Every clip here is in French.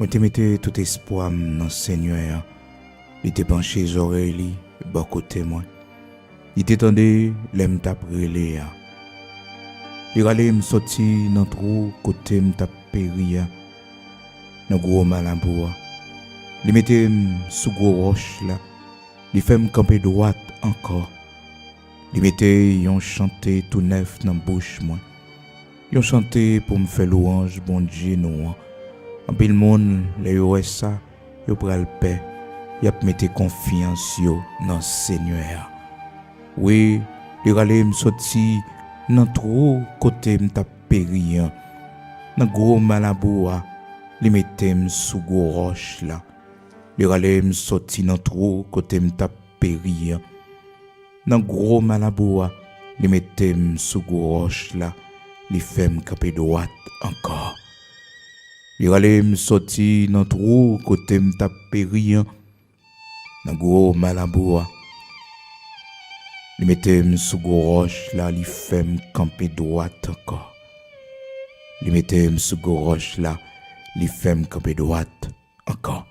Moi te mette tout espoir dans le Seigneur. Il te penché les oreilles, bon côté moi. Il t'étendait, l'aime t'a brûlé. Il allait me sortir dans trou côté me t'a péri. Dans gros malabou. Il mettait sous gros roche là. Il fait me camper droite encore. Il mettait yon chanté tout neuf dans bouche moi. Yon chanté pour me faire louange bon Dieu nous. En pile monde les yo ça, yo pral paix. Y a mette confiance yo dans Seigneur. Oui, il allait me sortir dans trop côté me t'a péri. Dans gros malabou, il mettait sous gros roche là. Il allait me sortir dans trop côté me t'a péri. Dans gros malabou, il mettait sous gros roche là. Il fait me camper droite encore. Il allait me sortir dans trop côté me t'a péri. Dans gros malabou, il mettait sous gros roche là, il fait me camper droite encore. Il mettait sous gros roche là, il fait me camper droite encore.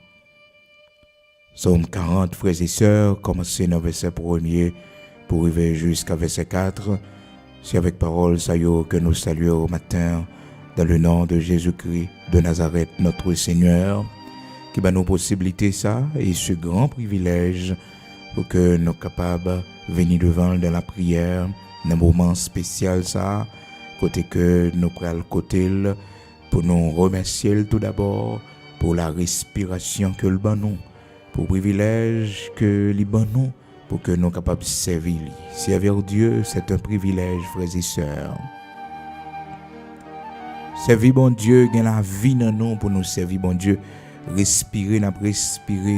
Somme 40, frères et sœurs, commencez dans verset 1er pour arriver jusqu'à verset 4. C'est avec parole ça que nous saluons au matin dans le nom de Jésus-Christ de Nazareth, notre Seigneur, qui va nous possibiliter ça et ce grand privilège pour que nous soyons capables de venir devant dans la prière, dans un moment spécial ça, côté que nous prenons côté pour nous remercier tout d'abord pour la respiration que le banon, pour le privilège que le banon, pour que nous soyons capables de servir. Servir Dieu, c'est un privilège, frères et sœurs. Servir bon Dieu, gagne la vie dans nous pour nous servir bon Dieu. Respirer,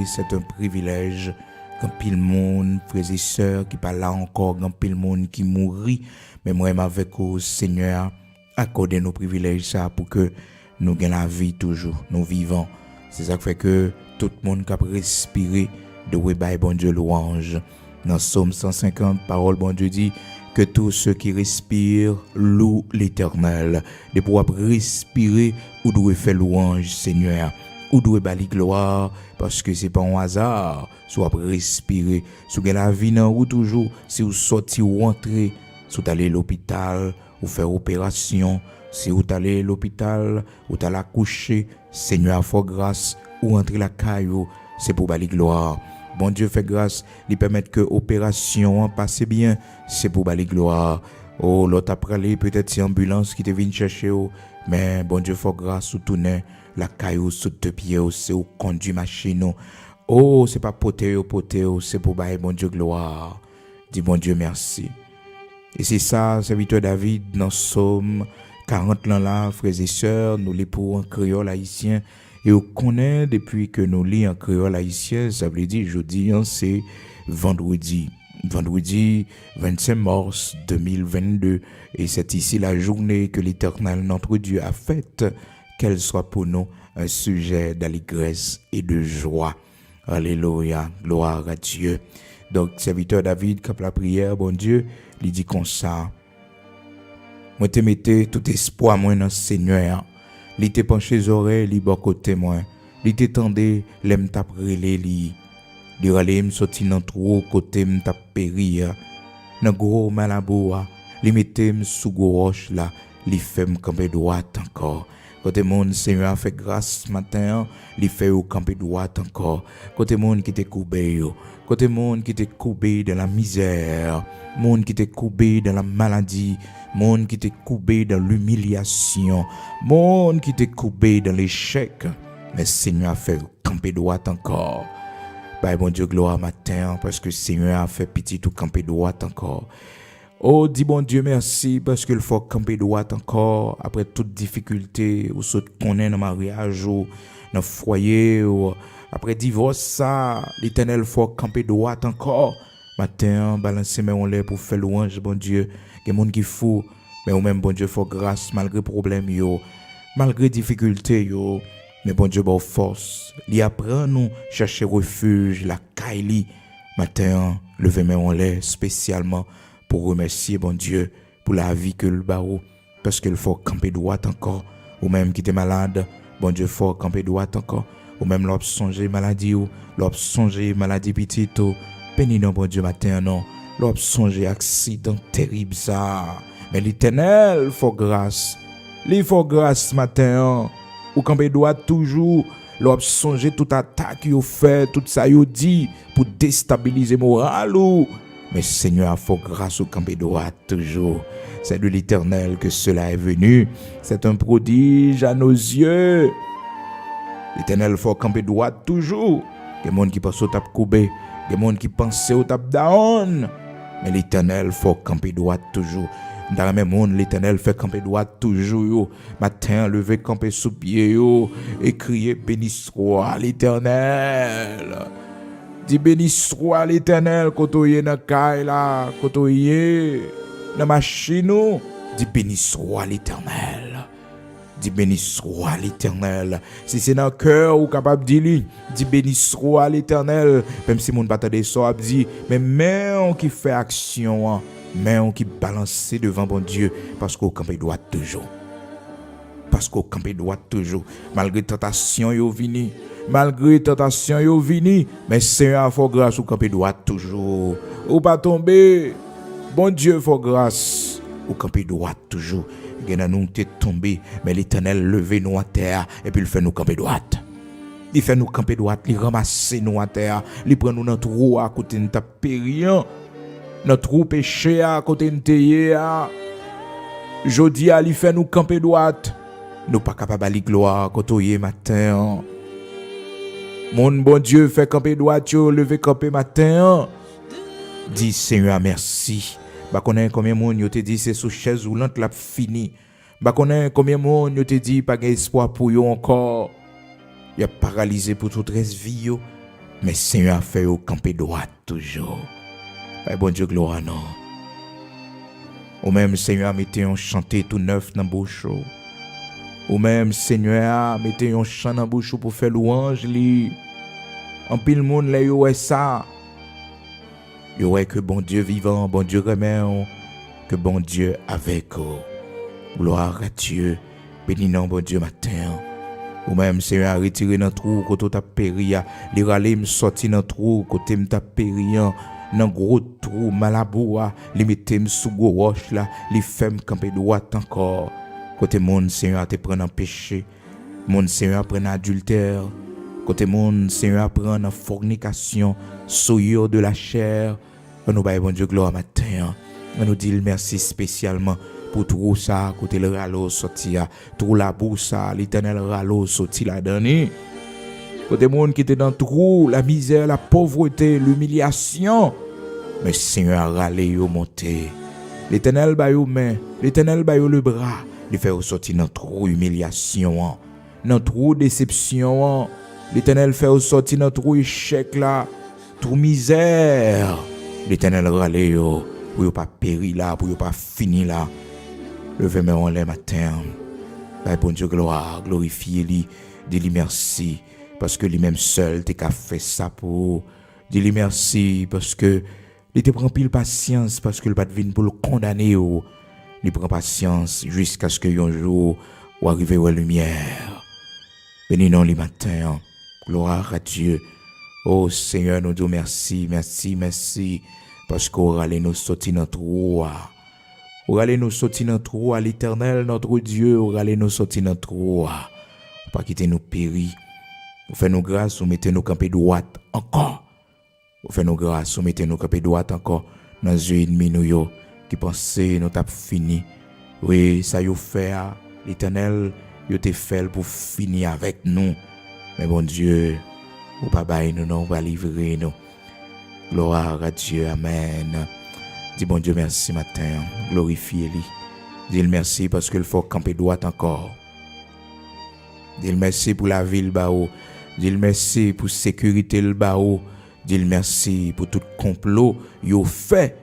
c'est un privilège. Quand pile monde, frères et sœurs, qui pas là encore, quand pile monde qui mourit, mais moi avec au Seigneur, accorder nos privilèges ça pour que nous gagnons la vie toujours, nous vivons. C'est ça qui fait que tout le monde qui respirer de bailler bon Dieu louange. Dans Psaume 150, parole bon Dieu dit que tous ceux qui respirent louent l'Éternel. De pouvoir respirer, ou doit faire louange Seigneur. Ou doit bali gloire parce que c'est pas un hasard soit respirer sous la vie nan ou toujours si vous sorti ou entrer sous aller l'hôpital ou faire opération si vous allez l'hôpital ou t'allez accoucher Seigneur fait grâce ou entrer la caillou c'est pour bali gloire bon Dieu fait grâce lui permettre que opération passe bien c'est pour bali gloire oh l'autre après aller peut-être c'est ambulance qui te vient chercher mais bon Dieu fait grâce ou tourner la caillou sous deux pieds, c'est au conduit machine. Oh, c'est pas poté, c'est pour bailler bon Dieu gloire. Dis bon Dieu merci. Et c'est ça, serviteur David, dans Psaume 40 là, frères et sœurs, nous les pour en créole haïtien. Et on connaît depuis que nous lis en créole haïtien, ça veut dire jeudi, c'est vendredi 25 mars 2022. Et c'est ici la journée que l'Éternel, notre Dieu, a faite. Qu'elle soit pour nous un sujet d'allégresse et de joie. Alléluia, gloire à Dieu. Donc, serviteur David, quand la prière, bon Dieu, il dit comme ça. Moi, te mette tout espoir, moi, dans le Seigneur. Il te penché les oreilles, il bon côté, moi. Il te tendé, l'aime t'a brûlé, il allait me sortir dans trop côté, me t'a péri. Dans gros malabou, il mettait sous gros roche, là, il fait me camper droite encore. Côté monde, Seigneur a fait grâce ce matin, il fait au camper droite encore. Côté monde qui t'est coupé, côté monde qui t'est coupé dans la misère, monde qui t'est coupé dans la maladie, monde qui t'est coupé dans l'humiliation, monde qui t'est coupé dans l'échec. Mais Seigneur a fait camper droite encore. Bah bon Dieu gloire matin parce que Seigneur a fait petit tout camper droite encore. Oh, dis bon Dieu merci parce qu'il faut camper droit encore après toute difficulté ou ce qu'on est dans le mariage ou dans le foyer ou après divorce ça, l'Éternel faut camper droit encore. Matin, balancer mes on pour faire louange bon Dieu. Il y a des gens qui fou mais ou même bon Dieu faut grâce malgré problème yo, malgré difficulté yo. Mais bon Dieu bon force. Il apprend nous chercher refuge la Kaili. Matin, lever mes on spécialement pour remercier bon Dieu pour la vie que le barreau parce qu'il faut camper droit encore ou même qui était malade Bon Dieu, faut camper droit encore. Ou même l'op songer maladie ou l'op songer maladie petite ou béni non bon Dieu matin non. L'op songer accident terrible ça. Mais l'Éternel faut grâce. Li faut grâce matin. Ou camper droit toujours. L'op songer toute attaque yo fait, tout ça yo dit pour déstabiliser moral ou. Mais Seigneur, faut grâce au camper droit toujours. C'est de l'Éternel que cela est venu. C'est un prodige à nos yeux. L'Éternel faut camper droit toujours. Il y a des gens qui pensent au tap coubé. Il y a des gens qui pensent au tap down. Mais l'Éternel faut camper droit toujours. Dans le même monde, l'Éternel fait camper droit toujours. Yo. Matin, lever camper sous pied. Yo. Et crier béni soit l'Éternel. Dis béni soit l'Éternel. Kotoye na kay la. Kotoye na machine. Dis béni soit l'Éternel. Dis béni soit l'Éternel. Si c'est dans le cœur ou capable de dire, dis béni soit l'Éternel. Même si mon bataille soit dit, mais même qui fait action, même qui balance devant bon Dieu, parce qu'au camp doit toujours. Parce qu'au camp doit toujours. Malgré tentation yo vini, malgré tentation yo vini, mais Seigneur a fait grâce au camp doit toujours. Ou pas tomber. Bon Dieu fait grâce au camp doit toujours. Nous sommes tombés, mais l'Éternel levé nous à terre et puis il fait nous camper droite. Il fait nous camper droite, il ramasse nous à terre, il prend nous notre roue à côté de ta périen, notre roue péché à côté de teye. Jodi a il fait nous camper droite. Nous pas capable d'aller gloire côté matin. Mon bon Dieu fait camper droite, lever camper matin. Dis Seigneur merci. Ba connaît combien monde yo te dit c'est sous chaise roulante l'a fini. Ba connaît combien monde yo te dit pas espoir pour yo encore. Y a paralysé pour toute reste vie yo, mais Seigneur a fait au camper droit toujours. Bon Dieu gloire non. Ou même Seigneur mettez un chanter tout neuf dans bouche. Ou même Seigneur mettez un chant dans bouche pour faire louange li. En pile monde là yo est ça. Yo est que bon Dieu vivant, bon Dieu remet, que bon Dieu avec vous. Gloire à Dieu. Béni non bon Dieu matin. Ou même Seigneur retiré dans trou côté t'a péri, li rale me sorti dans trou côté me t'a péri, dans gros trou malaboua, li mette me sous gros roche là, li fait me camper droit encore. Côté monde Seigneur te prend en péché. Monde Seigneur prend adultère. Côté monde Seigneur prend en fornication, souillure de la chair. Nous baillons bon Dieu gloire matin. Nous disons merci spécialement pour tout ça, côté le ralo sorti, tout la bourse, l'Éternel ralo sorti la dernière. Côté monde qui était dans tout, la misère, la pauvreté, l'humiliation. Mais Seigneur râlé yo monté. L'Éternel ba yo main, l'Éternel ba yo le bras, il fait sortir dans trop humiliation, dans trop déception. L'Éternel fait sortir dans trop échec là, trop misère. L'Éternel râlé yo pour yo pas périr là, pour yo pas finir là. Levez-moi en les matin. Bon Dieu gloire, glorifiez lui, dis-lui merci parce que lui-même seul t'es qu'à fait ça pour. Dis-lui merci parce que il te prend pile patience parce que le pas venir pour le condamner ou. Il prend patience jusqu'à ce que un jour ou arriver à la lumière. Béni non les matins. Gloire à Dieu. Oh Seigneur, nous disons merci, merci, merci. Parce qu'on allait nous sortir notre roi. On allait nous sortir notre roi, l'Éternel, notre Dieu. On allait nous sortir notre roi. Pas quitter nous périr. Vous faites nos grâces, vous mettez nos campés droite encore. Vous faites nos grâces, vous mettez nos campés droite encore. Dans les yeux ennemis nous qui pensaient nous t'a fini. Oui, ça y fait. L'Éternel, il t'a fait pour finir avec nous. Mais bon Dieu, ou pas bailler nous, non, on va livrer nous. Gloire à Dieu, amen. Dis bon Dieu merci matin, glorifiez-lui. Dis merci parce qu'il faut camper droit encore. Dis merci pour la ville bao. Dis merci pour sécurité le bao. Dis merci pour tout complot yo fait.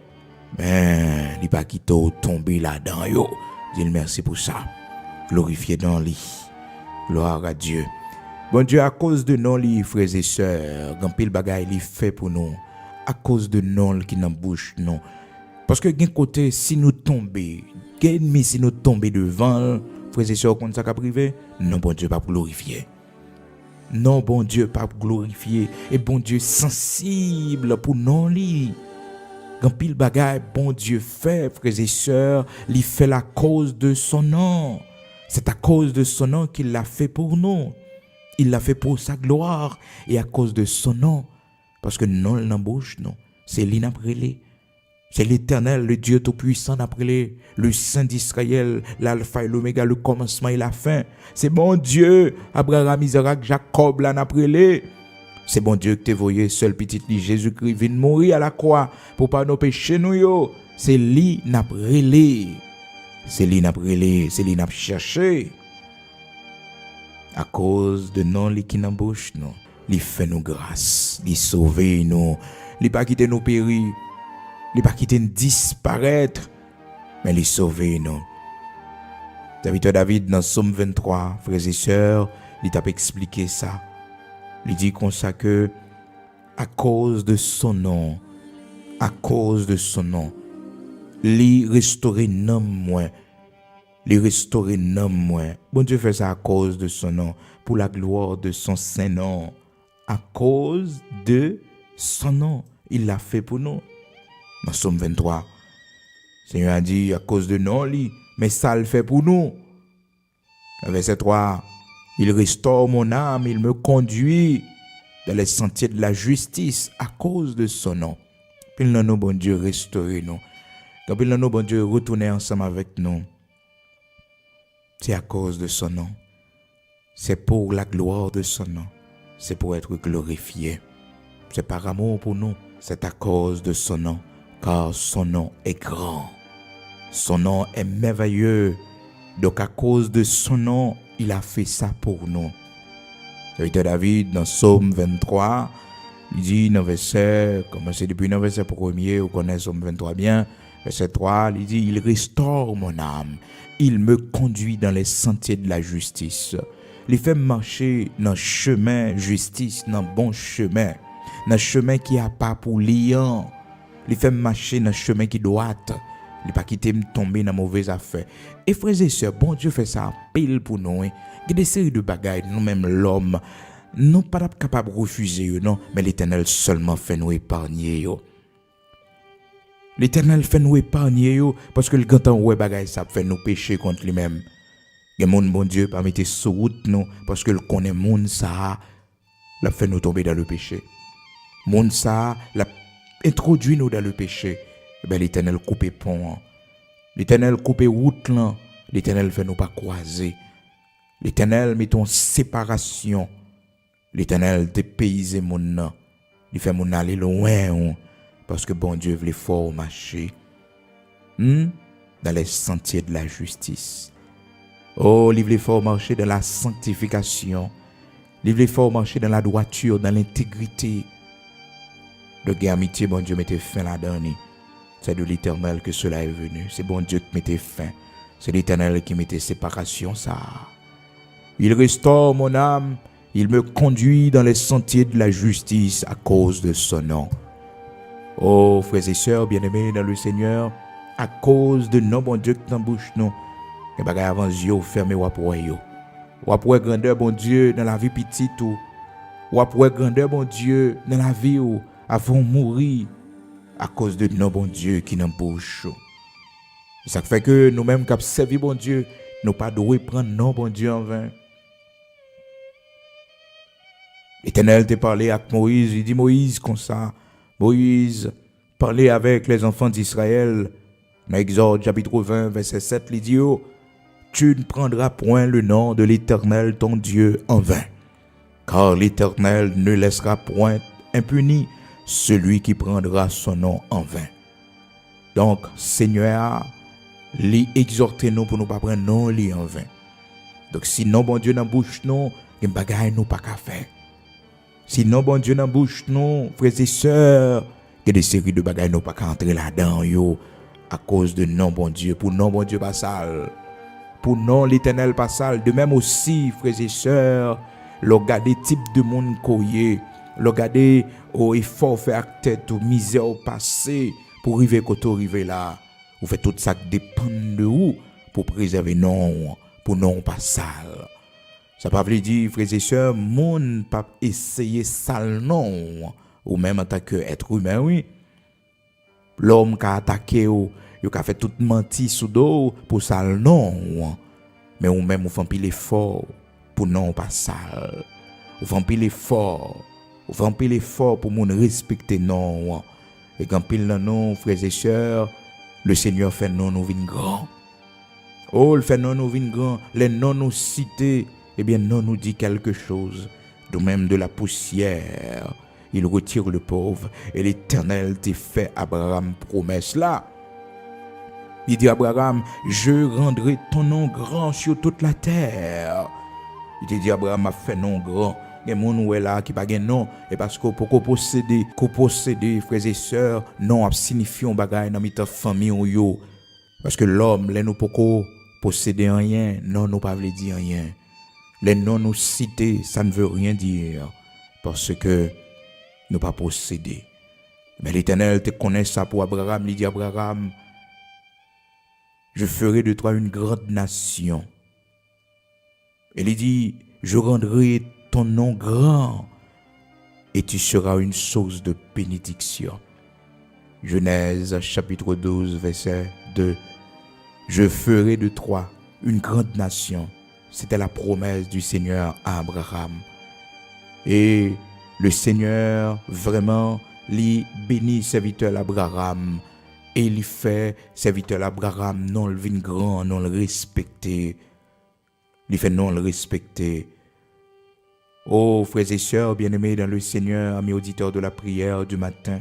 Mais il pas quitté tomber là-dedans yo. Dis merci pour ça. Glorifiez dans lui. Gloire à Dieu. Bon Dieu, à cause de nos livres, frères et sœurs, grand pile bagaille li fait pour nous. À cause de nous qui n'en bouche non. Parce que d'un côté, si nous tomber, ennemi si nous tomber devant, Frères et sœurs, comme ça qu'a privé, non bon Dieu pas glorifier. Non bon Dieu pas glorifier et bon Dieu sensible pour non li. Quand pile bagaille bon Dieu fait, frères et sœurs, il fait la cause de son nom. C'est à cause de son nom qu'il l'a fait pour nous. Il l'a fait pour sa gloire et à cause de son nom. Parce que non l'embauche, non. C'est l'inaprélé. C'est l'Éternel, le Dieu Tout-Puissant d'après le Saint d'Israël, l'Alpha et l'Oméga, le commencement et la fin. C'est bon Dieu, Abraham, Isaac, Jacob, là d'après. C'est bon Dieu que t'es voyé, seul petit lit, Jésus-Christ vient mourir à la croix pour pas nos péchés nous yo. C'est lui n'après. C'est lui n'après, c'est lui n'a cherché. À cause de non li qui n'embauche non, li fait nous grâce, li sauve nous, li pas quitter nous périr. Il pas quitter nous disparaître, mais il sauve nous. David dans Somme 23, frères et sœurs, il t'a expliqué ça. Il dit comme ça que à cause de son nom, il restaure nom moins. Il restaure nom moins. Bon Dieu fait ça à cause de son nom, pour la gloire de son saint nom. À cause de son nom, il l'a fait pour nous. Dans Somme 23, le Seigneur a dit à cause de non, mais ça le fait pour nous. Verset 3, il restaure mon âme, il me conduit dans les sentiers de la justice à cause de son nom. Puis nous, bon Dieu, restaurer nous. Puis nous, bon Dieu, retourner ensemble avec nous. C'est à cause de son nom. C'est pour la gloire de son nom. C'est pour être glorifié. C'est par amour pour nous. C'est à cause de son nom. Car son nom est grand. Son nom est merveilleux. Donc à cause de son nom, il a fait ça pour nous. David, dans Psaume 23, il dit dans verset, commencez depuis le verset premier, vous connaissez Psaume 23 bien, verset 3, il dit, il restaure mon âme, il me conduit dans les sentiers de la justice. Il fait marcher dans le chemin justice, dans le bon chemin, dans le chemin qui a pas pour liant. Il fait marcher dans le chemin qui doit. Il pas quitter me tomber dans mauvaise affaire. Et frères et sœurs, bon Dieu fait ça pile pour nous. Il y a des séries de bagailles, nous-mêmes l'homme, nous pas capable de refuser, non, mais l'Éternel seulement fait nous épargner. L'Éternel fait nous épargner parce que le grand temps ouais bagaille ça fait nous pécher contre lui-même. Il y a monde bon Dieu pas mettre sur route nous parce que le connaît monde ça l'a fait nous tomber dans le péché. Monde ça l'a introduit nous dans le péché. Ben l'Éternel coupe pont. L'Éternel coupe route là. L'Éternel fait nous pas croiser. L'Éternel met en séparation. L'Éternel dépayse mon nom. Il fait mon aller loin parce que bon Dieu veut fort marcher dans les sentiers de la justice. Oh, il veut fort marcher dans la sanctification. Il veut fort marcher dans la droiture, dans l'intégrité. Le guerre amitié, bon Dieu mettait fin là-dedans. C'est de l'Éternel que cela est venu. C'est bon Dieu qui mettait fin. C'est l'Éternel qui mettait séparation, ça. Il restaure mon âme. Il me conduit dans les sentiers de la justice à cause de son nom. Oh, frères et sœurs, bien-aimés dans le Seigneur, à cause de nom, bon Dieu, qui t'embouche, non. Et bagaille avant les yeux fermés, ou après yo. Ou après grandeur, bon Dieu, dans la vie petite, ou après grandeur, bon Dieu, dans la vie, ou avant mourir. À cause de nos bon Dieu qui nous bouche. Ça fait que nous-mêmes qui avons servi bon Dieu, nous pas doué prendre non bon Dieu en vain. L'Éternel t'a parlé avec Moïse, il dit Moïse comme ça. Moïse parlait avec les enfants d'Israël. Dans Exode chapitre 20 verset 7, il dit tu ne prendras point le nom de l'Éternel ton Dieu en vain. Car l'Éternel ne laissera point impuni celui qui prendra son nom en vain. Donc, Seigneur, lui exhortez nous pour nous pas prendre non lui en vain. Donc, si non bon Dieu dans bouche nous, il bagaille nous pas qu'à faire. Si non bon Dieu dans bouche nous, frères et sœurs, il y a des séries de bagailles nous pas qu'à entrer là-dedans yo à cause de non bon Dieu, pour non bon Dieu pas sale. Pour non l'Éternel pas sale, de même aussi, frères et sœurs, regardez type de monde koyé. Regardez au effort fait avec tête ou misère au passé pour arriver quand arriver là. Vous faites tout ça qui dépend de vous pour préserver non, pour non pas sale. Ça pas veut dire, frères et sœurs, moun pas essayer sale non, ou même en tant qu'être humain, oui. L'homme qui a attaqué ou qui a fait tout menti sous dos pour sale non. Mais ou même ou fait pile effort pour non pas sale. Ou fait pile effort. Ou fait pile effort pour moun respecter non. Et quand pile non, frères et sœurs, le Seigneur fait non nous vin grand. Oh, le fait non nous vin grand, les non nous cités, eh bien non nous dit quelque chose. De même de la poussière, il retire le pauvre. Et l'Éternel t'a fait Abraham promesse là. Il dit Abraham, je rendrai ton nom grand sur toute la terre. Il te dit Abraham a fait nom grand. Il y a des gens là qui n'ont pas nom. Et parce que pour qu'on posséder, frères et sœurs, non a signifié un bagage dans notre famille ou yo. Parce que l'homme, les nous pour posséder rien, non nous pas veut dire rien. Les noms nous cités, ça ne veut rien dire. Parce que nous pas posséder. Mais l'Éternel te connaît ça pour Abraham. Il dit Abraham, je ferai de toi une grande nation. Et il dit, je rendrai ton nom grand et tu seras une source de bénédiction. Genèse chapitre 12, verset 2. Je ferai de toi une grande nation. C'était la promesse du Seigneur à Abraham. Et le Seigneur vraiment lui bénit serviteur Abraham. Et il fait serviteur Abraham non le vin grand, non le respecter. Il fait non le respecter. Oh, frères et sœurs bien-aimés dans le Seigneur, amis auditeurs de la prière du matin,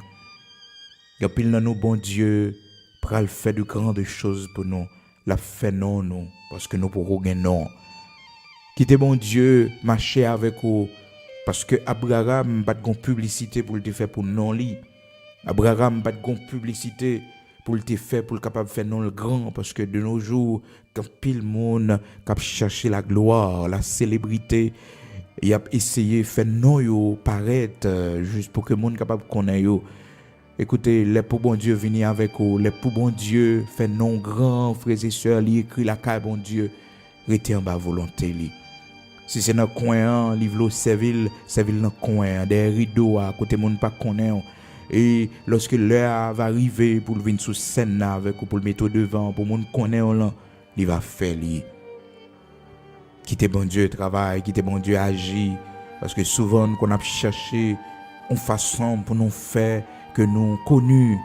il y a pile dans nous, bon Dieu, pral fait de grandes choses pour nous. La fait non, nous, parce que nous pourrons gagner non. Quittez bon Dieu, marcher avec vous, parce que Abraham n'a pas de publicité pour le faire pour non li. Abraham n'a pas de publicité pour le faire pour le capable de faire non le grand, parce que de nos jours, quand pile monde cap chercher la gloire, la célébrité, il a essayé de faire non yo paraître juste pour que le monde capable connaître yo. Écoutez, les pour bon Dieu venir avec vous, les pour bon Dieu fait non grand, frères et sœurs, li écrit la carte bon Dieu, rete en bas volonté li. Si c'est dans coin, livre Séville dans coin, des rideaux à côté monde pas connaît. Et lorsque l'heure va arriver pour venir sur scène avec ou pour le mettre devant pour monde connaît là, il va faire li. Quitter bon Dieu travail, quitter bon Dieu agir parce que souvent qu'on a cherché une façon pour nous faire que nous connus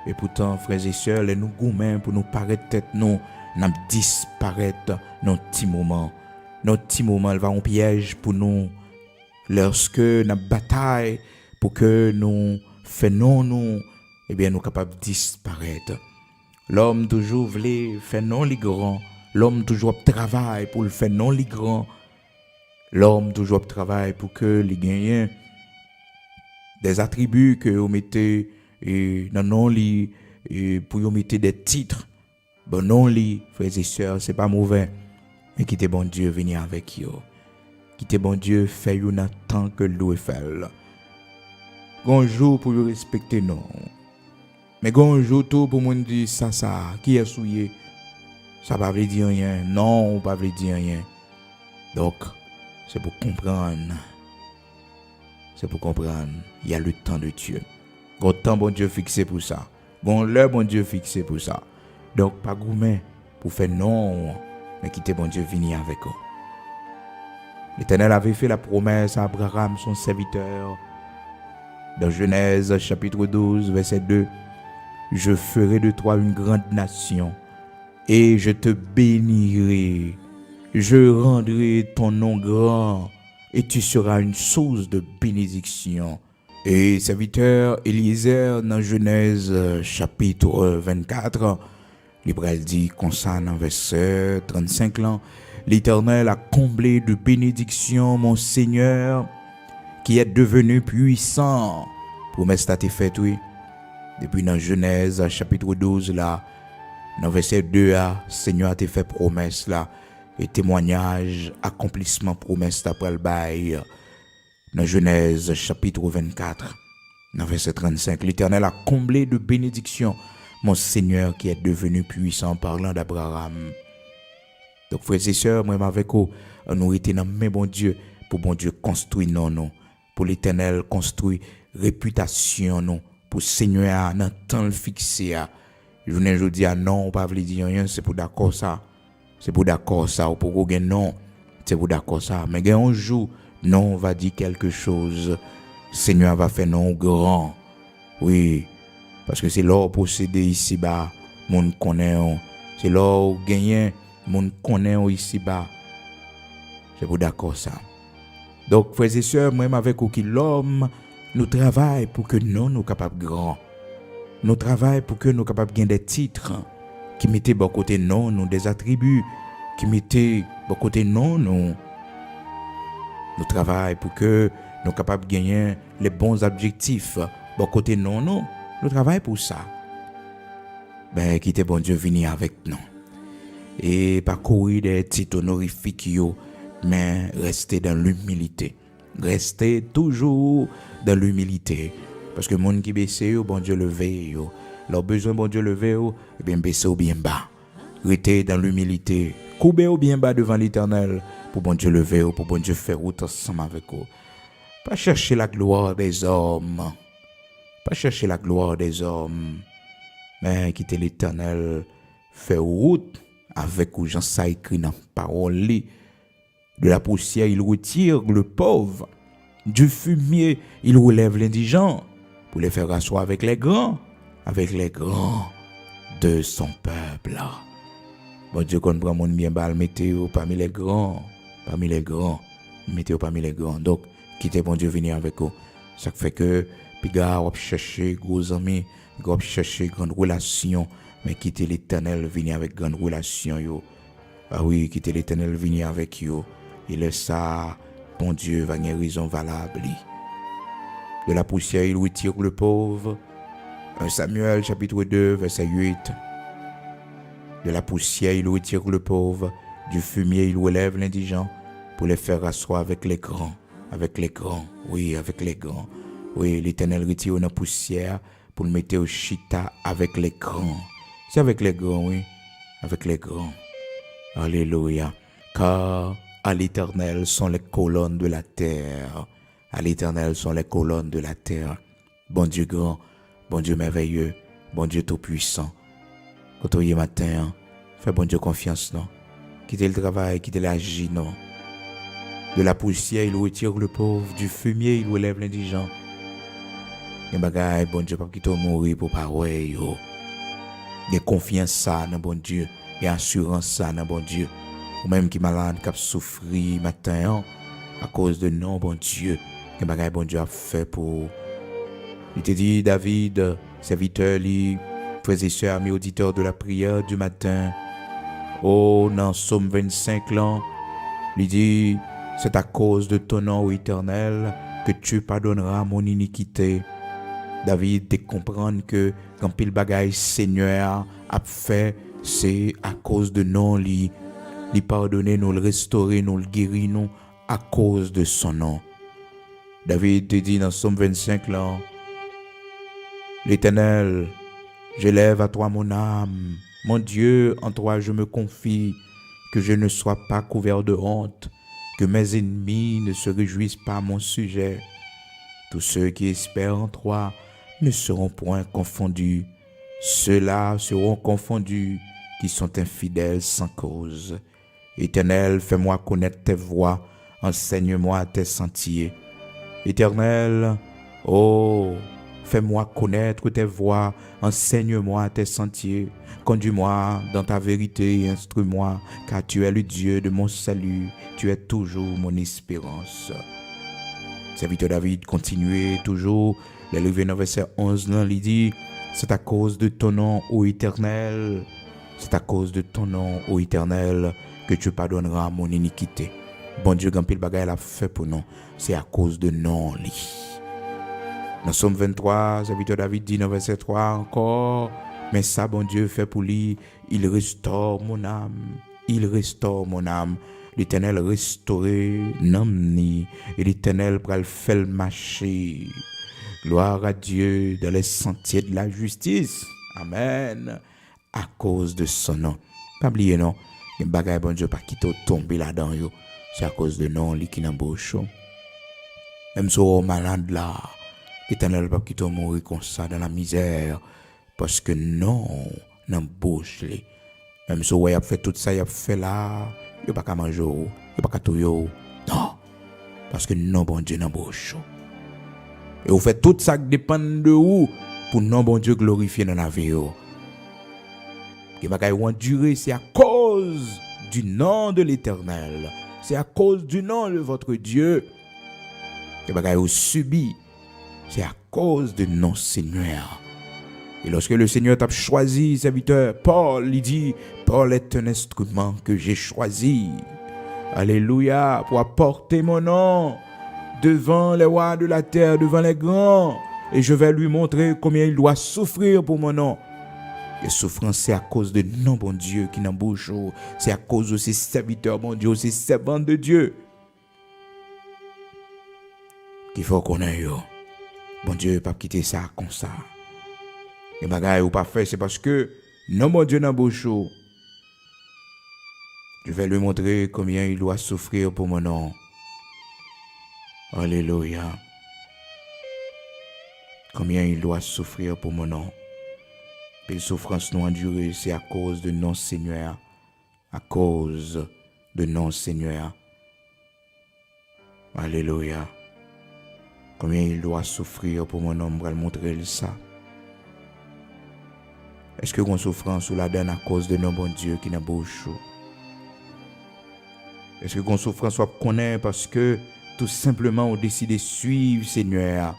et pourtant frères et sœurs les nous gourmets pour nous paraître tête nous n'a disparaître dans petit moment. Notre petit moment elle va en piège pour nous lorsque nous bataille pour que nous faisons nous eh bien nous capables de disparaître. L'homme toujours voulait faire non les grands. L'homme toujours travaille pour le faire non les grands. L'homme toujours travaille pour que les gagnants des attributs que vous mettez dans non li et pour vous mettre des titres. Bon non li frères et sœurs, c'est pas mauvais. Mais quittez bon Dieu venir avec vous. Quittez bon Dieu fait une tant que l'eau fait. Bonjour pour vous respecter non. Mais bonjour tout pour monde dire ça qui est souillé. Ça va veut dire rien. Non, pas veut dire rien. Donc, c'est pour comprendre. C'est pour comprendre. Il y a le temps de Dieu. Bon temps, bon Dieu fixé pour ça. Bon l'heure, bon Dieu fixé pour ça. Donc, pas gourmet pour faire non, mais quitter bon Dieu venir avec vous. L'Éternel avait fait la promesse à Abraham, son serviteur. Dans Genèse, chapitre 12, verset 2. Je ferai de toi une grande nation. Et je te bénirai, je rendrai ton nom grand, et tu seras une source de bénédiction. Et serviteur Eliezer, dans Genèse chapitre 24, l'Hébreu dit comme ça dans verset 35 là, l'Éternel a comblé de bénédiction mon Seigneur, qui est devenu puissant. Promesse t'a été faite, oui. Depuis dans Genèse chapitre 12 là, dans verset 2, Seigneur a te fait promesse là, et témoignage, accomplissement promesse d'après le bail. Dans Genèse chapitre 24, dans verset 35, l'Éternel a comblé de bénédictions mon Seigneur qui est devenu puissant, parlant d'Abraham. Donc, frères et sœurs, moi, avec vous, nous étions dans mes bon Dieu, pour bon Dieu construire non, pour l'Éternel construire réputation, non, pour Seigneur, dans temps fixé. Je ne dis non, pas veut dire rien, c'est pour d'accord ça. C'est pour d'accord ça, ou pour qu'on non, c'est pour d'accord ça. Mais un jour, non, on va dire quelque chose. Seigneur va faire non grand. Oui, parce que c'est là posséder ici-bas, mon connaît. C'est là où gagner, mon connaît ici-bas. C'est pour d'accord ça. Donc, frères et sœurs, même avec qui l'homme, nous travaillons pour que nous capables de grand. Nous travaillons pour que nous capables de gagner des titres qui mettaient de côté nous des attributs qui mettaient de côté nous travaillons pour que nous capables de gagner les bons objectifs de côté nous travaillons pour ça. Ben, quittez bon Dieu venir avec nous. Et parcourir des titres honorifiques, mais restez dans l'humilité. Restez toujours dans l'humilité. Parce que monde qui baisse, bon Dieu levé, leur besoin bon Dieu levé, et bien baissez ou bien bas. Restez dans l'humilité. Coubez ou bien bas devant l'Éternel pour bon Dieu lever, pour bon Dieu faire route ensemble avec vous. Pas chercher la gloire des hommes. Pas chercher la gloire des hommes. Mais quitter l'Éternel, faire route avec vous. Jean ça écrit dans la parole. De la poussière, il retire le pauvre. Du fumier, il relève l'indigent pour les faire asseoir avec les grands de son peuple. Bon Dieu, qu'on prend mon bien bal, mettez-vous parmi les grands, mettez-vous parmi les grands. Donc, quittez bon Dieu venir avec vous. Ça fait que, puis gars, on va chercher gros amis, on va chercher grande relation, mais quittez l'Éternel venir avec grande relation, yo. Ah oui, quittez l'Éternel venir avec yo. Il est ça, bon Dieu, va une raison valable. De la poussière, il retire le pauvre. 1 Samuel, chapitre 2, verset 8. De la poussière, il retire le pauvre. Du fumier, il relève l'indigent pour les faire asseoir avec les grands. Oui, avec les grands. Oui, l'Éternel retire la poussière pour le mettre au chita avec les grands. C'est avec les grands, oui. Avec les grands. Alléluia. Car à l'Éternel sont les colonnes de la terre. À l'Éternel sont les colonnes de la terre. Bon Dieu grand, bon Dieu merveilleux, bon Dieu tout-puissant. Quand on y est matin, fais bon Dieu confiance, non? Quittez le travail, quittez l'agir, non? De la poussière, il retire le pauvre. Du fumier, il relève l'indigent. Et bagaille, bon Dieu, pas quitter mourir pour parole, yo. Il y a confiance ça dans bon Dieu. Il y a assurance ça dans bon Dieu. Ou même qui malade, qui a souffert matin, à cause de non, bon Dieu. Que bagaille, bon Dieu a fait pour. Il te dit, David, serviteur, frères et sœurs, amis auditeurs de la prière du matin. Oh, dans Psaume 25, là, il dit, c'est à cause de ton nom, ô Éternel, que tu pardonneras mon iniquité. David te comprendre que quand pile bagaille Seigneur a fait, c'est à cause de non, lui pardonner, nous le restaurer, nous le guérir, nous, à cause de son nom. David te dit dans Psaume 25, là, l'Éternel, j'élève à toi mon âme. Mon Dieu, en toi je me confie, que je ne sois pas couvert de honte, que mes ennemis ne se réjouissent pas à mon sujet. Tous ceux qui espèrent en toi ne seront point confondus. Ceux-là seront confondus qui sont infidèles sans cause. Éternel, fais-moi connaître tes voies, enseigne-moi tes sentiers. Éternel, oh, fais-moi connaître tes voies, enseigne-moi tes sentiers. Conduis-moi dans ta vérité et instruis-moi, car tu es le Dieu de mon salut, tu es toujours mon espérance. Serviteur David, continuez toujours. Le livre dans verset 11, là, il dit, c'est à cause de ton nom, ô Éternel, c'est à cause de ton nom, ô Éternel, que tu pardonneras mon iniquité. Bon Dieu, quand pile bagaille a fait pour nous, c'est à cause de non li. Dans Psaume 23, serviteur David dit dans verset 3 encore, mais ça, bon Dieu, fait pour lui, il restaure mon âme, il restaure mon âme. L'Éternel restauré n'amni, et l'Éternel pral fait marcher. Gloire à Dieu dans les sentiers de la justice. Amen. À cause de son nom. Pas oublier non, Les bagages, bon Dieu, pas quitter tomber là-dedans, yo. C'est à cause de non, li qui dans bouche. Même si on est malade là, l'Éternel pas quitter mourir comme ça dans la misère. Parce que non, dans bouche li. Même si on a fait tout ça, il a fait là, il a pas qu'à manger, il a pas qu'à tout yo. Non. Parce que non, bon Dieu, dans bouche. Et vous faites tout ça qui dépend de vous pour non, bon Dieu, glorifier dans la vie. Et bagaille ou endurer, c'est à cause du nom de l'Éternel. C'est à cause du nom de votre Dieu. Et bagaille ou subit, c'est à cause du nom Seigneur. Et lorsque le Seigneur t'a choisi, serviteur, Paul, il dit, Paul est un instrument que j'ai choisi. Alléluia, pour apporter mon nom devant les rois de la terre, devant les grands. Et je vais lui montrer combien il doit souffrir pour mon nom. Et souffrance, c'est à cause de non, bon Dieu, qui n'en bouge. C'est à cause de ces serviteurs, bon Dieu, ces servantes de Dieu. Qu'il faut qu'on ait, bon Dieu, pas quitter ça comme ça. Et bagaille ou pas fait, c'est parce que non, bon Dieu, n'en bouge. Je vais lui montrer combien il doit souffrir pour mon nom. Alléluia. Combien il doit souffrir pour mon nom. Les souffrances nous endurées, c'est à cause de non Seigneur. À cause de non Seigneur. Alléluia. Combien il doit souffrir pour mon nom, je vais le montrer ça. Est-ce que qu'on souffrance ou la donne à cause de non bon Dieu qui n'a bouche? Est-ce que qu'on souffrance soit connaît parce que tout simplement on décide de suivre Seigneur?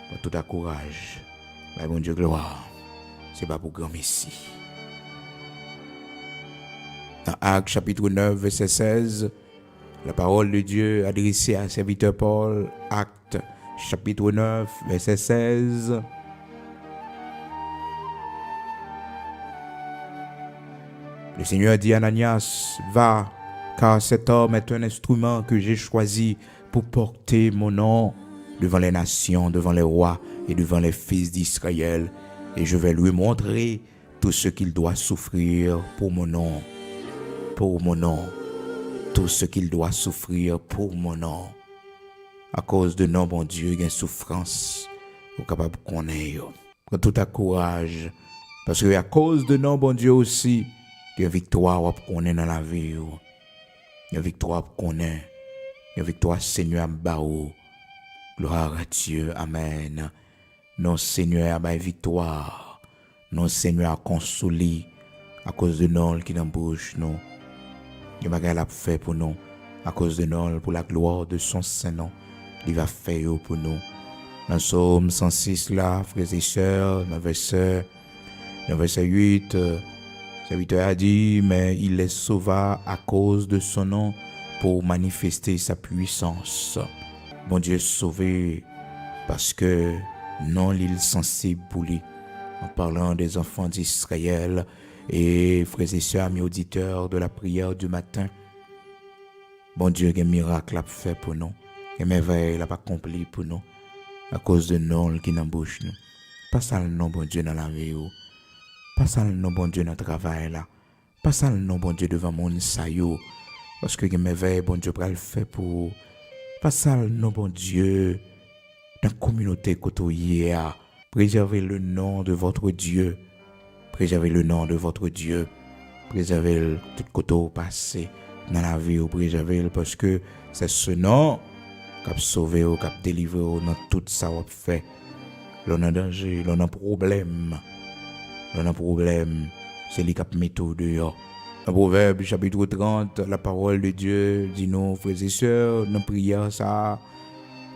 Pour tout à courage. Mais bon Dieu gloire. C'est pas pour grand Messie. Dans Actes chapitre 9 verset 16, la parole de Dieu adressée à serviteur Paul, Actes chapitre 9 verset 16. Le Seigneur dit à Ananias, va, car cet homme est un instrument que j'ai choisi pour porter mon nom devant les nations, devant les rois et devant les fils d'Israël. Et je vais lui montrer tout ce qu'il doit souffrir pour mon nom. Pour mon nom. Tout ce qu'il doit souffrir pour mon nom. À cause de non, bon Dieu, il y a une souffrance. Vous êtes capable de connaître. Tout à courage. Parce que à cause de non, bon Dieu aussi, il y a une victoire qu'on est dans la vie. Il y a une victoire qu'on est. Il y a une victoire Seigneur Bao. Gloire à Dieu. Amen. Non Seigneur a victoire. Non Seigneur a consolé. À cause de non qui dans bouche nous. Il va la fait pour nous. À cause de non pour la gloire de son Saint-Nom. Il va faire pour nous. Dans Psaume 106 là, frères et sœurs, dans verset 8, serviteur a dit, mais il les sauva à cause de son nom pour manifester sa puissance. Bon Dieu sauvé parce que non l'île sensible pour lui. En parlant des enfants d'Israël et frères et sœurs, amis auditeurs de la prière du matin, bon Dieu, un miracle a fait pour nous, un merveille l'a accompli pour nous, à cause de non qui n'embauche nous. Pas ça le nom, bon Dieu, dans la vie, pas ça le nom, bon Dieu, dans le travail là, pas ça le nom, bon Dieu, devant mon saillot, parce que un merveille, bon Dieu, le fait pour, pas ça le nom, bon Dieu, dans la communauté côtoyée. Préservez le nom de votre Dieu. Préservez le nom de votre Dieu. Préservez tout côté passé dans la vie. Préservez parce que c'est ce nom qui a sauvé ou qui a délivré dans tout ça qu'on fait. L'on a danger, l'on a problème. L'on a problème. C'est lui qui a mis tout dehors. Dans Proverbe chapitre 30, la parole de Dieu dit nous, frères et sœurs, dans la prière ça.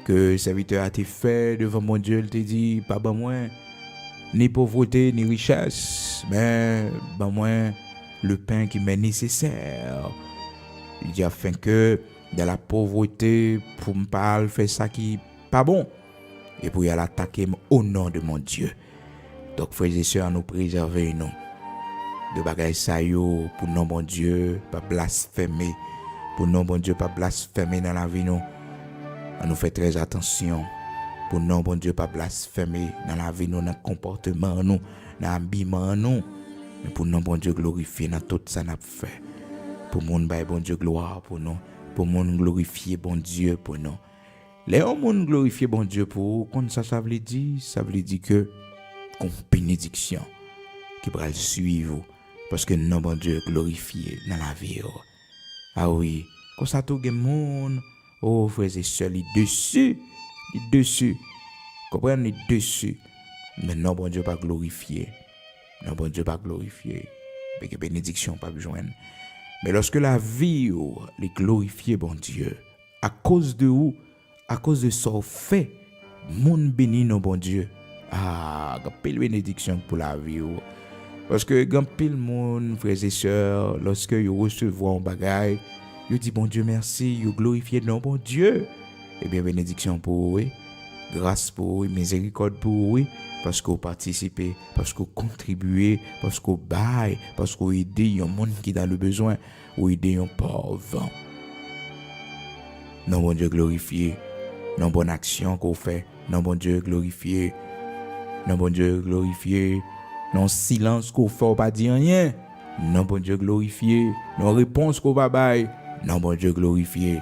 Que serviteur a été fait devant mon Dieu, il te dit, pas ben moins, ni pauvreté, ni richesse, mais ben moins le pain qui m'est nécessaire. Il dit afin que dans la pauvreté, pour me parler, faire ça qui pas bon, et pour y aller attaquer au nom de mon Dieu. Donc frères et sœurs, nous préserver nous de bagaille ça yo, pour non bon Dieu, pas blasphémer, pour non bon Dieu, pas blasphémer dans la vie nous. On nous fait très attention pour non bon Dieu pas blasphémer dans la vie nous, dans le comportement nous, dans l'habillement nous. mais pour nous, bon Dieu, glorifier dans tout ça n'a fait. Pour nous, bon Dieu, gloire pour nous. Pour nous, glorifier, bon Dieu, pour nous. Les hommes glorifier, bon Dieu, pour comme ça veut dire? Ça veut dire que, qu'on bénédiction qui va le suivre. Parce que nous, bon Dieu, glorifier dans la vie. Ah oui, quand ça tout le monde, oh frères et sœurs, les dessus, comprenez, les dessus. Mais non, bon Dieu, pas glorifier. Non, bon Dieu, pas glorifier. Mais que bénédiction pas besoin. Mais lorsque la vie, les glorifier, bon Dieu, à cause de où? À cause de ça fait, moun béni, non, bon Dieu. Ah, pile bénédiction pour la vie. Parce que quand pile monde, frères et sœurs, lorsque vous recevez un bagage, vous dites bon Dieu merci, vous glorifiez non bon Dieu. Eh bien bénédiction pour vous, grâce pour vous, miséricorde pour vous, parce que vous participez, parce que vous contribuez, parce que vous baillez, parce que vous aidez un monde qui est dans le besoin, ou aidez un pauvre. Non bon Dieu glorifié, non bonne action qu'on fait, non bon Dieu glorifié, non bon Dieu glorifié. Non silence qu'on fait pas dire rien. Non bon Dieu glorifié. Non réponse qu'on va bailler. Non bon Dieu glorifié.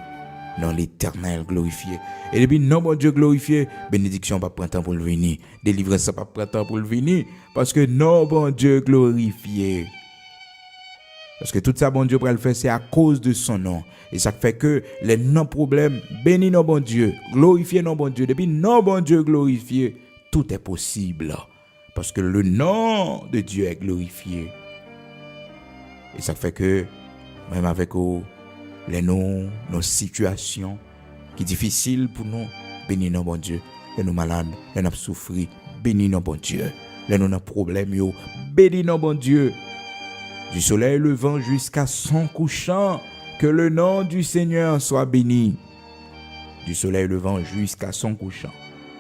Non l'Éternel glorifié. Et depuis non bon Dieu glorifié, bénédiction pas prendre temps pour le venir. Délivrance pas prendre temps pour le venir parce que non bon Dieu glorifié. Parce que tout ça bon Dieu pour le faire c'est à cause de son nom. Et ça fait que les non problèmes bénis non bon Dieu, glorifié non bon Dieu. Depuis non bon Dieu glorifié, tout est possible. Parce que le nom de Dieu est glorifié. Et ça fait que, même avec les noms, nos situations qui sont difficiles pour nous, bénis nos bon Dieu. Les nous malades, les nous souffrir, bénis nos bon Dieu. Les nous problèmes, bénis nos bon Dieu. Du soleil levant jusqu'à son couchant, que le nom du Seigneur soit béni. Du soleil levant jusqu'à son couchant.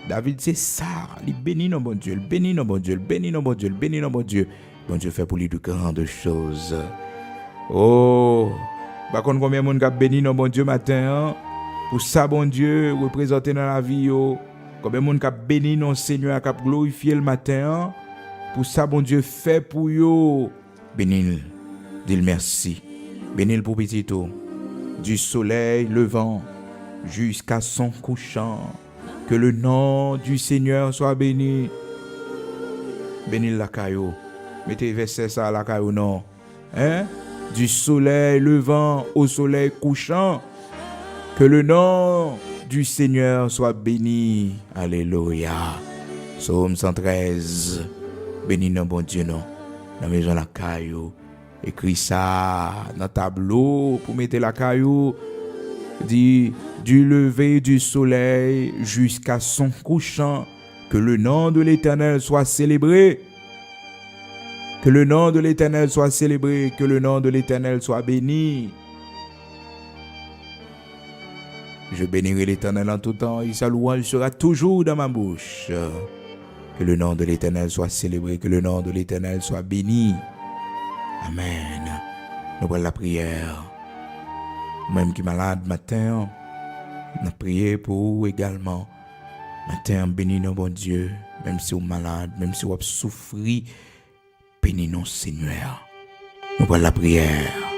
David, c'est ça. Il bénit nos bon Dieu, il bénit nos bon Dieu, il bénit nos bon Dieu, il bénit nos bon Dieu. Bon Dieu fait pour lui de grandes choses. Oh, par contre, combien de monde a béni nos bon Dieu matin, pour ça, bon Dieu, représenter dans la vie, combien de monde a béni nos Seigneur, a glorifié le matin, pour ça, bon Dieu fait pour yo. Bénis-le, dis-le merci. Bénis-le pour petit tout. Du soleil levant jusqu'à son couchant. Que le nom du Seigneur soit béni. Bénis la caillou. Mettez verset ça à la caillou, non. Hein? Du soleil levant au soleil couchant. Que le nom du Seigneur soit béni. Alléluia. Psaume 113. Bénis nos bon Dieu, non. Dans la maison la caillou. Écris ça dans le tableau pour mettre la caillou. Dit du lever du soleil jusqu'à son couchant, que le nom de l'Éternel soit célébré. Que le nom de l'Éternel soit célébré, que le nom de l'Éternel soit béni. Je bénirai l'Éternel en tout temps et sa louange sera toujours dans ma bouche. Que le nom de l'Éternel soit célébré, que le nom de l'Éternel soit béni. Amen. Nous prenons la prière. Même qui est malade matin, nous prions pour vous également. Matin, bénis nos bon Dieu. Même si vous êtes malade, même si vous avez souffert, bénis nos Seigneur. Nous prenons la prière.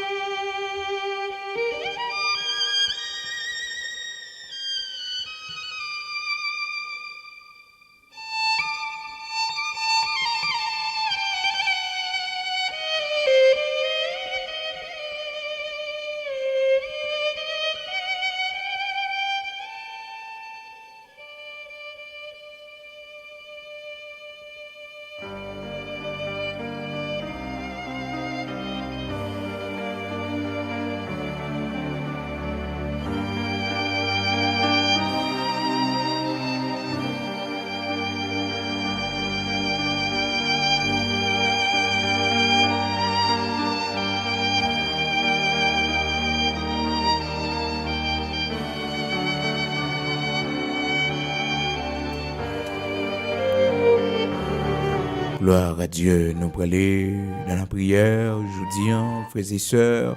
Gloire à Dieu. Nous prenons dans la prière, jeudi, frères et sœurs.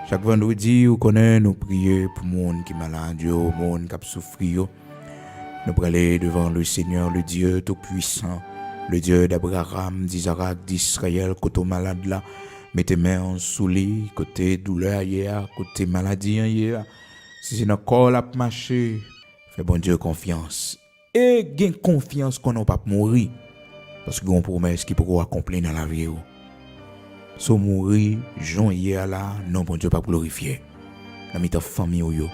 Chaque vendredi, nous connaissons, nous prions pour le monde qui est malade, le monde qui a souffert. Nous prenons devant le Seigneur, le Dieu Tout-Puissant. Le Dieu d'Abraham, d'Isaac, d'Israël, côté malade là, mettez main sous lit, côté douleur hier, côté maladie hier. Si c'est notre corps à marcher, fais bon Dieu confiance. Et gain confiance qu'on n'a pas mourir. Parce que on promesse qui pourra accomplir dans la vie. Si mourir, Jean hier là, non bon Dieu pas glorifier. Dans ta famille yo.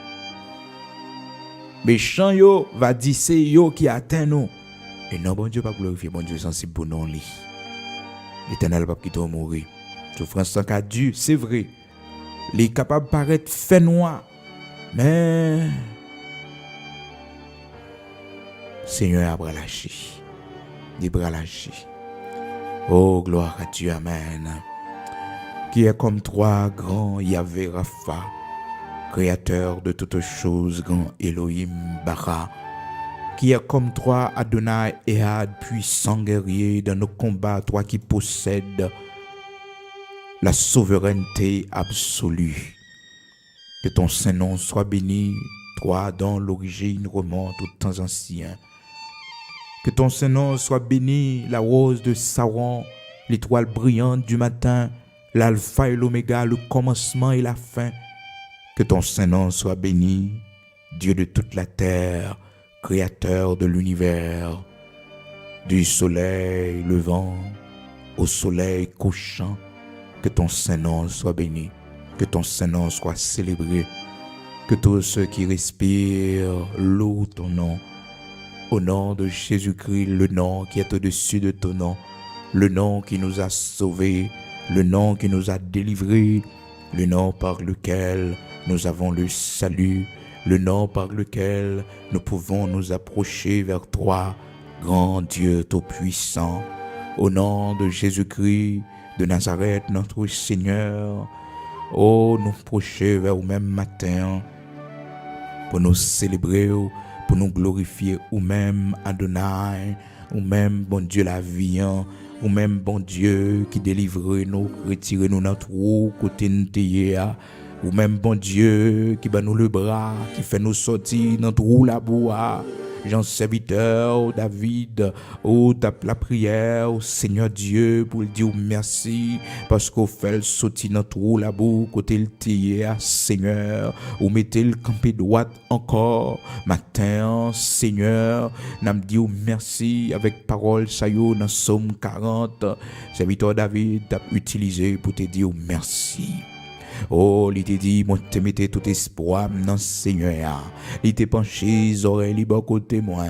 Méchant yo va dire c'est yo qui atteint nous. Et non bon Dieu pas glorifier, bon Dieu sensible pour nous li. L'Éternel pas qui mourir. Souffrance sans cas Dieu, c'est vrai. Il est capable de paraître fait noir. Mais Seigneur a bras lâché. Des bras lâchés. Oh, gloire à Dieu, amen. Qui est comme toi, grand Yahvé Rapha, créateur de toutes choses, grand Elohim Bara. Qui est comme toi, Adonai Ehad, puissant guerrier dans nos combats, toi qui possèdes la souveraineté absolue. Que ton Saint-Nom soit béni, toi dont l'origine remonte aux temps anciens. Que ton Saint-Nom soit béni, la rose de Saron, l'étoile brillante du matin, l'alpha et l'oméga, le commencement et la fin. Que ton Saint-Nom soit béni, Dieu de toute la terre, créateur de l'univers, du soleil levant au soleil couchant. Que ton Saint-Nom soit béni, que ton Saint-Nom soit célébré, que tous ceux qui respirent louent ton nom. Au nom de Jésus-Christ, le nom qui est au-dessus de ton nom, le nom qui nous a sauvés, le nom qui nous a délivrés, le nom par lequel nous avons le salut, le nom par lequel nous pouvons nous approcher vers toi, grand Dieu Tout-Puissant. Au nom de Jésus-Christ de Nazareth, notre Seigneur, oh, nous approcher vers vous-même matin pour nous célébrer, pour nous glorifier, ou même Adonai, ou même bon Dieu la vie, ou même bon Dieu qui délivre nous, retire nous notre roue côté nous, ou même bon Dieu qui bat nous le bras, qui fait nous sortir notre roue la bois. Jean serviteur, David, tape la prière au Seigneur Dieu pour lui dire merci parce qu'on fait sortir notre roue la boue côté le tiers, Seigneur, ou mettez le campé droite encore matin, Seigneur, n'a me dit merci avec parole saillot dans Somme 40, serviteur David t'a utilisé pour te dire merci. Oh, il t'a dit, moi, te mettais tout espoir dans le Seigneur. Il t'a penché les oreilles libres côté moi.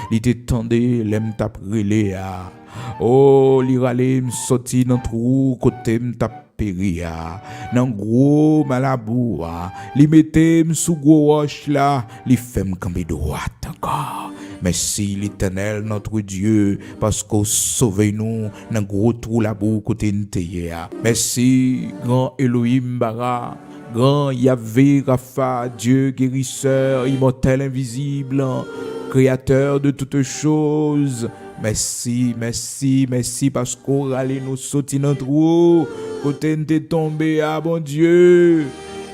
Il t'a tendu, l'aime t'a brûlé. Oh, il râlait, me sorti dans le trou côté m't'a péri. Dans gros malabou. Il mettait sous gros roche là. Il fait me camper droite encore. Merci l'Éternel notre Dieu parce qu'au sauvé nous dans gros trou la boue côté n'teye. Merci grand Elohim Bara, grand Yahvé Rapha, Dieu guérisseur, immortel invisible, créateur de toutes choses. Merci, merci, merci parce qu'on râle nous sauter dans trou côté n'te tombé bon Dieu.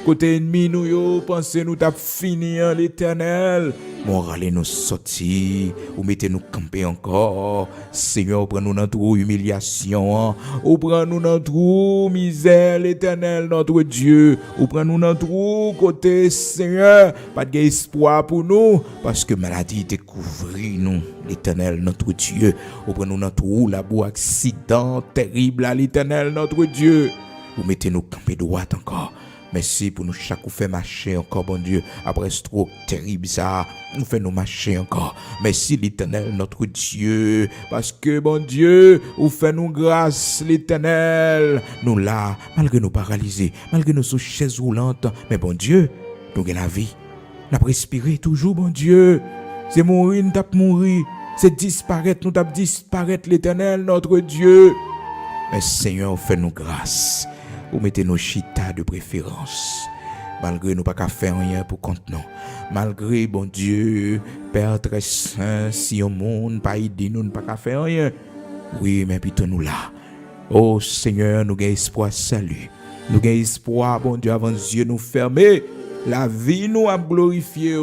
Côté ennemi nous yo, pensez nous t'a fini l'Éternel. Mon râler nous sortir, ou mettez nous camper encore. Seigneur, prends-nous dans notre humiliation, ou prends-nous dans notre misère, l'Éternel, notre Dieu. Ou prends-nous dans notre côté, Seigneur. Pas d'espoir pour nous, parce que maladie découvre nous, l'Éternel, notre Dieu. Ou prends-nous dans notre la boue accident terrible à l'Éternel, notre Dieu. Ou mettez nous camper droite encore. Merci pour nous chaque coup fait marcher encore, bon Dieu. Après ce trop terrible ça, nous fait nous marcher encore. Merci l'Éternel, notre Dieu. Parce que, bon Dieu, vous fait nous grâce, l'Éternel. Nous là, malgré nous paralysés, malgré nous sous chaises roulantes. Mais bon Dieu, nous avons la vie. Nous avons respiré toujours, bon Dieu. C'est mourir, nous avons mourir. C'est disparaître, nous avons disparaître, l'Éternel, notre Dieu. Mais Seigneur, fait nous grâce. Vous mettez nos chita de préférence. Malgré nous pas qu'à faire rien pour compte non. Malgré, bon Dieu, Père très saint, si au monde pas aider nous, pas qu'à faire rien. Oui, mais plutôt nous là. Oh Seigneur, nous avons espoir salut. Nous avons espoir, bon Dieu, avant les yeux nous fermer. La vie nous a glorifié.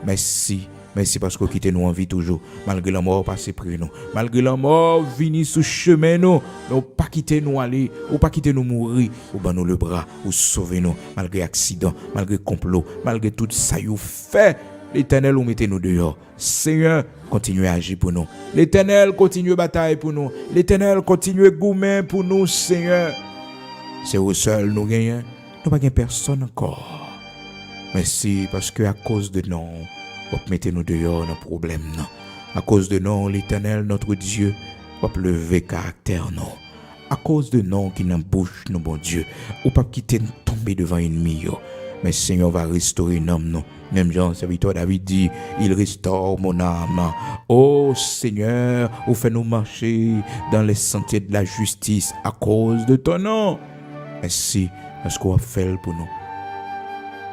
Merci. Merci parce que vous quittez nous en vie toujours. Malgré la mort, passez près nous. Malgré la mort, venez sous chemin nous. Mais pas quitter nous aller, ou pas quitter nous mourir. Ou ban nous le bras, ou sauver nous. Malgré accident, malgré complot, malgré tout ça, vous fait. L'Éternel, vous mettez nous dehors. Seigneur, continuez à agir pour nous. L'Éternel, continue à batailler pour nous. L'Éternel, continue à goumer pour nous, Seigneur. C'est vous seul nous gagnons. Nous pas personne encore. Merci parce que à cause de nous, vous mettez nous dehors dans le problème. À cause de nous, l'Éternel, notre Dieu, vous lever caractère nous. À cause de nous qui n'en bouche, nous, bon Dieu, ou pas quitter nous tomber devant l'ennemi. Mais Seigneur va restaurer nos âmes. Même Jean, serviteur David dit, il restaure mon âme. Oh Seigneur, vous faites nous marcher dans les sentiers de la justice à cause de ton nom. Merci parce qu'on a fait pour nous.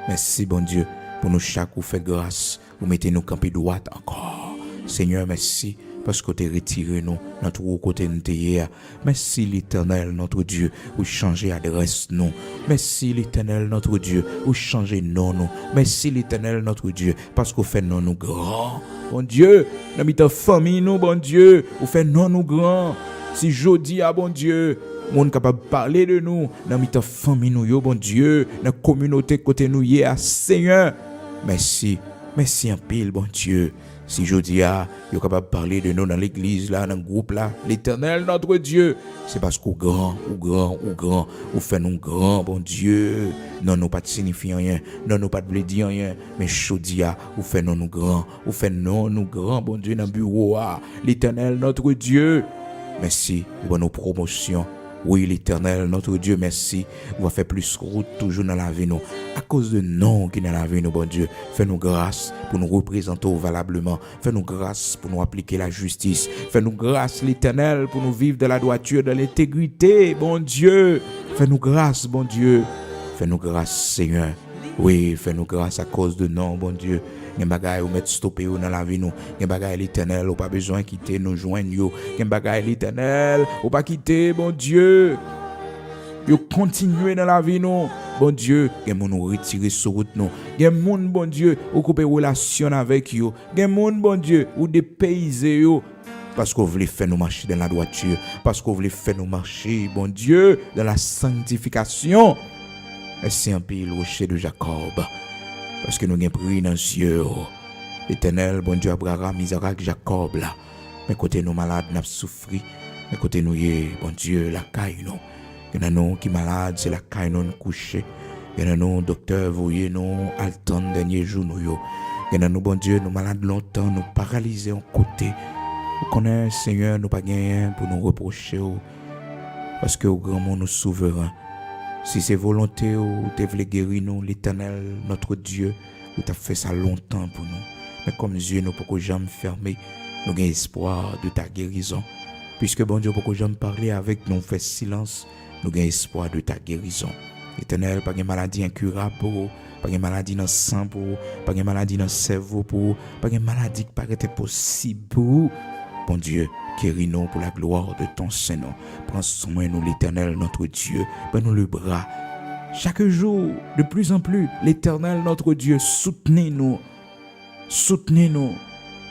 Merci bon Dieu pour nous chaque vous fait grâce. Vous mettez nous camper droite encore. Seigneur, merci parce que tu as retiré nous notre côté de hier. Merci l'Éternel notre Dieu, vous changez adresse nous. Merci l'Éternel notre Dieu, vous changez nom nous. Merci l'Éternel notre Dieu parce que vous faites nous grands. Bon Dieu, nous mettons famille nous, bon Dieu, vous faites nous grands. Si jodi à bon Dieu, monde capable de parler de nous, dans mettons famille nous yo bon Dieu, dans communauté côté nous hier Seigneur. Merci. Merci en pile bon Dieu. Si je dis vous capable de parler de nous dans l'église là, dans le groupe là, l'Éternel notre Dieu, c'est parce qu'au grand, vous fait nous grand, bon Dieu. Non, nous pas de signifier rien, non, nous pas de dire rien, mais je dis vous fait nous grand, vous fait nous grand, bon Dieu, dans le bureau l'Éternel notre Dieu. Merci pour nos promotions. Oui, l'Éternel, notre Dieu, merci. On va faire plus route toujours dans la vie, nous. À cause de nous qui dans la vie, nous, bon Dieu. Fais-nous grâce pour nous représenter valablement. Fais-nous grâce pour nous appliquer la justice. Fais-nous grâce, l'Éternel, pour nous vivre de la droiture, de l'intégrité, bon Dieu. Fais-nous grâce, bon Dieu. Fais-nous grâce, Seigneur. Oui, fais-nous grâce à cause de nous, bon Dieu. Gen bagay ou mettre stopper dans la vie nous. Gen bagay l'Éternel ou pas besoin quitter nous joindre yo. Gen bagay l'Éternel ou pas quitter bon Dieu. Yo continuer dans la vie nous. Bon Dieu, gen moun nous retirer sur route nous. Gen moun bon Dieu ou couper relation avec yo. Gen moun bon Dieu ou dépayser yo. Parce qu'on voulait faire nous marcher dans la droiture. Parce qu'on voulait faire nous marcher, bon Dieu, dans la sanctification. Et c'est un pays le rocher de Jacob. Parce que nous avons pris dans les yeux. L'Éternel, bon Dieu, Abraham, Isaac, Jacob, là. Mais côté nous malades, nous avons souffert. Mais côté nous, bon Dieu, la caille, nous. Il y en a nous qui malades, c'est la caille, nous couchés. Il y en a nous, docteur, vous voyez, nous, altern, dernier jour, nous. Il y en a nous, bon Dieu, nous malades longtemps, nous paralysés en côté. Vous connaissez, Seigneur, nous pas gagné pour nous reprocher. Parce que au grand monde, nous souverain. Si c'est volonté ou tu veux guérir nous, l'Éternel, notre Dieu, ou tu as fait ça longtemps pour nous. Mais comme Dieu, nous ne pouvons jamais fermer, nous avons espoir de ta guérison. Puisque bon Dieu, pour jamais parler avec nous, fait silence, nous avons espoir de ta guérison. L'Éternel, pas de maladie incurable pour vous, pas de maladie dans le sang pour vous, pas de maladie dans le cerveau pour vous, pas de maladie qui paraît possible pour vous. Bon Dieu, guéris-nous pour la gloire de ton Saint-Nom. Prends soin de nous, l'Éternel, notre Dieu. Prends-nous le bras. Chaque jour, de plus en plus, l'Éternel, notre Dieu, soutenez-nous. Soutenez-nous